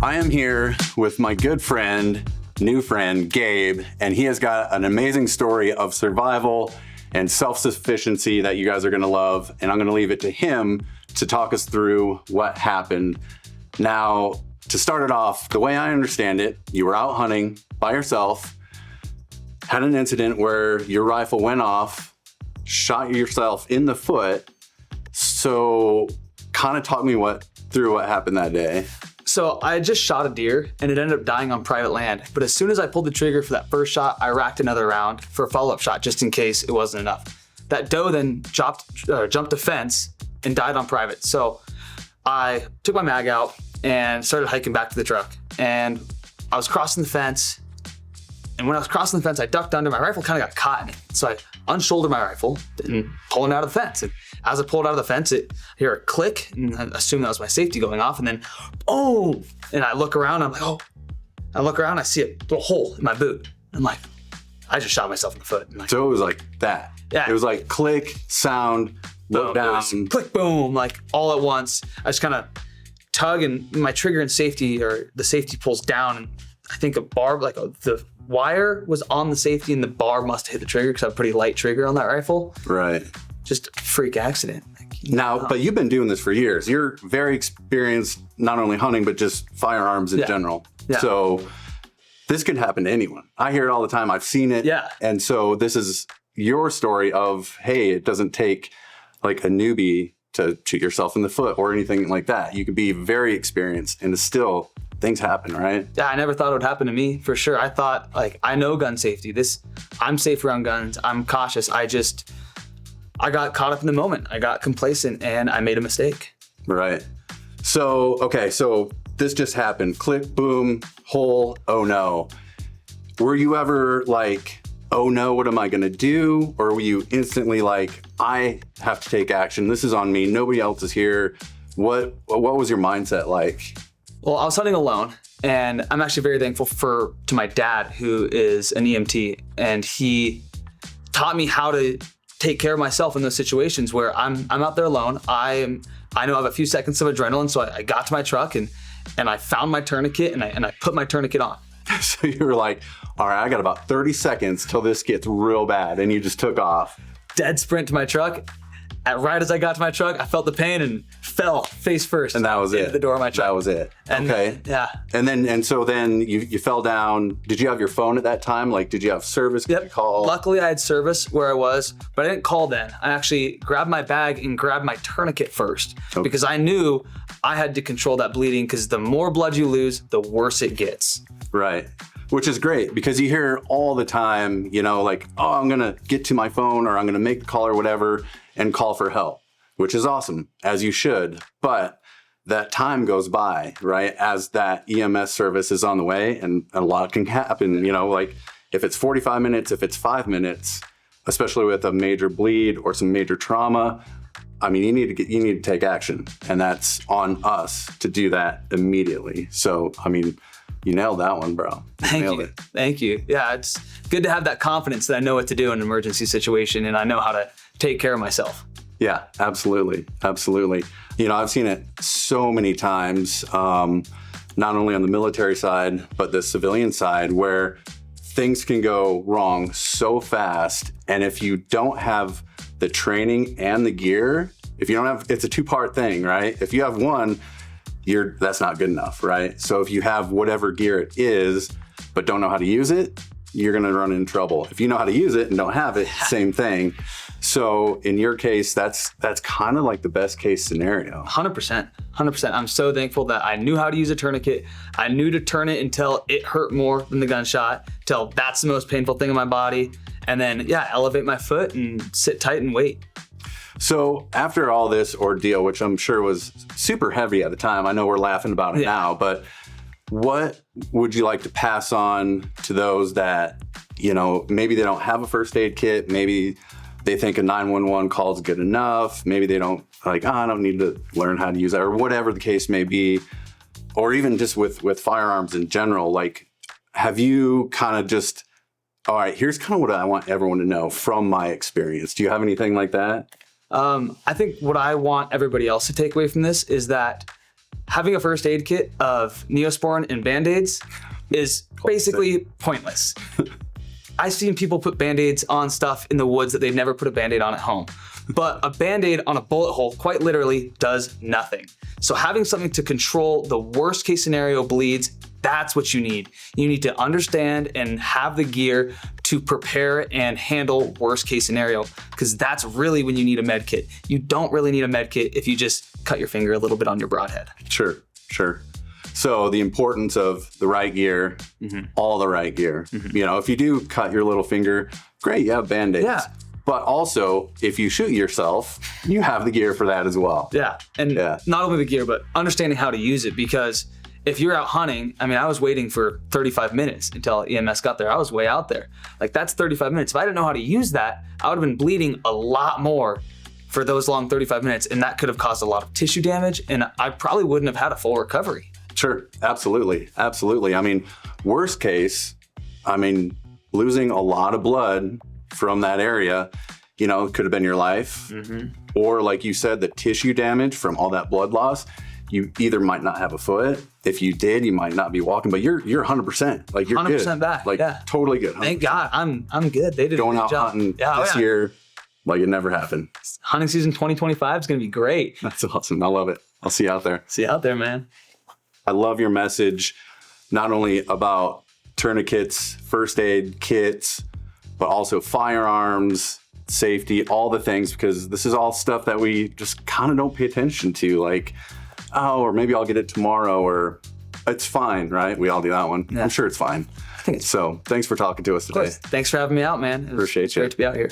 I am here with my good friend, new friend, Gabe, and he has got an amazing story of survival and self-sufficiency that you guys are gonna love, and I'm gonna leave it to him to talk us through what happened. Now, to start it off, the way I understand it, you were out hunting by yourself, had an incident where your rifle went off, shot yourself in the foot. So kind of talk me through what happened that day. So I had just shot a deer and it ended up dying on private land. But as soon as I pulled the trigger for that first shot, I racked another round for a follow-up shot just in case it wasn't enough. That doe then jumped a fence and died on private. So I took my mag out and started hiking back to the truck. And I was crossing the fence. And when I was crossing the fence, I ducked under. My rifle kind of got caught in it. So I unshouldered my rifle and pulling out of the fence. And as I pulled out of the fence, I hear a click, and I assumed that was my safety going off. And then, boom! And I look around, I'm like, oh. I look around, I see a little hole in my boot. I'm like, I just shot myself in the foot. So it was like that. Yeah. It was like click, sound, look down. Click, boom, like all at once. I just kind of tug, and my trigger and safety, or the safety pulls down, and I think a bar, the wire was on the safety, and the bar must have hit the trigger because I have a pretty light trigger on that rifle. Right. Just a freak accident. Now, but you've been doing this for years. You're very experienced, not only hunting, but just firearms in general. Yeah. So this could happen to anyone. I hear it all the time. I've seen it. Yeah. And so this is your story of, hey, it doesn't take like a newbie to shoot yourself in the foot or anything like that. You could be very experienced and still things happen, right? Yeah, I never thought it would happen to me, for sure. I thought, I know gun safety. I'm safe around guns. I'm cautious. I got caught up in the moment. I got complacent and I made a mistake. Right. So, okay, so this just happened. Click, boom, hole, oh no. Were you ever like, oh no, what am I gonna do? Or were you instantly like, I have to take action. This is on me. Nobody else is here. What was your mindset like? Well, I was hunting alone, and I'm actually very thankful to my dad, who is an EMT, and he taught me how to take care of myself in those situations where I'm out there alone. I know I have a few seconds of adrenaline, so I got to my truck and I found my tourniquet and I put my tourniquet on. So you were like, all right, I got about 30 seconds till this gets real bad, and you just took off. Dead sprint to my truck. Right as I got to my truck, I felt the pain and fell face first. And that was it. Into the door of my truck. That was it. And, okay. Yeah. And so then you fell down. Did you have your phone at that time? Like, did you have service? Yep. Call? Luckily, I had service where I was, but I didn't call then. I actually grabbed my bag and grabbed my tourniquet first because I knew I had to control that bleeding, because the more blood you lose, the worse it gets. Right. Which is great, because you hear all the time, like, oh, I'm going to get to my phone, or I'm going to make the call or whatever and call for help, which is awesome, as you should. But that time goes by, right, as that EMS service is on the way, and a lot can happen, like if it's 45 minutes, if it's 5 minutes, especially with a major bleed or some major trauma. I mean, you need to take action, and that's on us to do that immediately. So, I mean, you nailed that one, bro. Thank you. Yeah, it's good to have that confidence that I know what to do in an emergency situation, and I know how to take care of myself. Yeah, absolutely. Absolutely. I've seen it so many times, not only on the military side, but the civilian side, where things can go wrong so fast. And if you don't have the training and the gear, it's a two-part thing, right? If you have one, that's not good enough, right? So if you have whatever gear it is, but don't know how to use it, you're gonna run into trouble. If you know how to use it and don't have it, same thing. So in your case, that's kind of like the best case scenario. 100%. I'm so thankful that I knew how to use a tourniquet. I knew to turn it until it hurt more than the gunshot, till that's the most painful thing in my body. And then, elevate my foot and sit tight and wait. So after all this ordeal, which I'm sure was super heavy at the time, I know we're laughing about it now, but what would you like to pass on to those that, maybe they don't have a first aid kit, maybe they think a 911 call is good enough, maybe they don't I don't need to learn how to use that, or whatever the case may be, or even just with firearms in general, like, have you kind of just, all right, here's kind of what I want everyone to know from my experience. Do you have anything like that? I think what I want everybody else to take away from this is that having a first aid kit of Neosporin and Band-Aids is basically pointless. I've seen people put Band-Aids on stuff in the woods that they've never put a Band-Aid on at home. But a Band-Aid on a bullet hole quite literally does nothing. So having something to control the worst case scenario bleeds, that's what you need. You need to understand and have the gear to prepare and handle worst case scenario, because that's really when you need a med kit. You don't really need a med kit if you just cut your finger a little bit on your broadhead. Sure. So the importance of the right gear, all the right gear. You know, if you do cut your little finger, great, you have Band-Aids. Yeah. But also, if you shoot yourself, you have the gear for that as well. Yeah, and not only the gear, but understanding how to use it, because if you're out hunting, I mean, I was waiting for 35 minutes until EMS got there. I was way out there. Like, that's 35 minutes. If I didn't know how to use that, I would have been bleeding a lot more for those long 35 minutes, and that could have caused a lot of tissue damage, and I probably wouldn't have had a full recovery. Sure, absolutely. I mean, worst case, losing a lot of blood from that area, you know, could have been your life. Or like you said, the tissue damage from all that blood loss, you either might not have a foot. If you did, you might not be walking, but you're 100%. Like, you're 100% good. Back. Like, totally good. 100%. Thank God. I'm good. They did going a good out job. hunting this year like it never happened. Hunting season 2025 is going to be great. That's awesome. I love it. I'll see you out there. See you out there, man. I love your message, not only about tourniquets, first aid kits, but also firearms, safety, all the things, because this is all stuff that we just kind of don't pay attention to. Like, oh, or maybe I'll get it tomorrow, or it's fine, right? We all do that one. Yeah. I'm sure it's fine. I think it's so. Thanks for talking to us today. Thanks for having me out, man. Appreciate you. Great to be out here.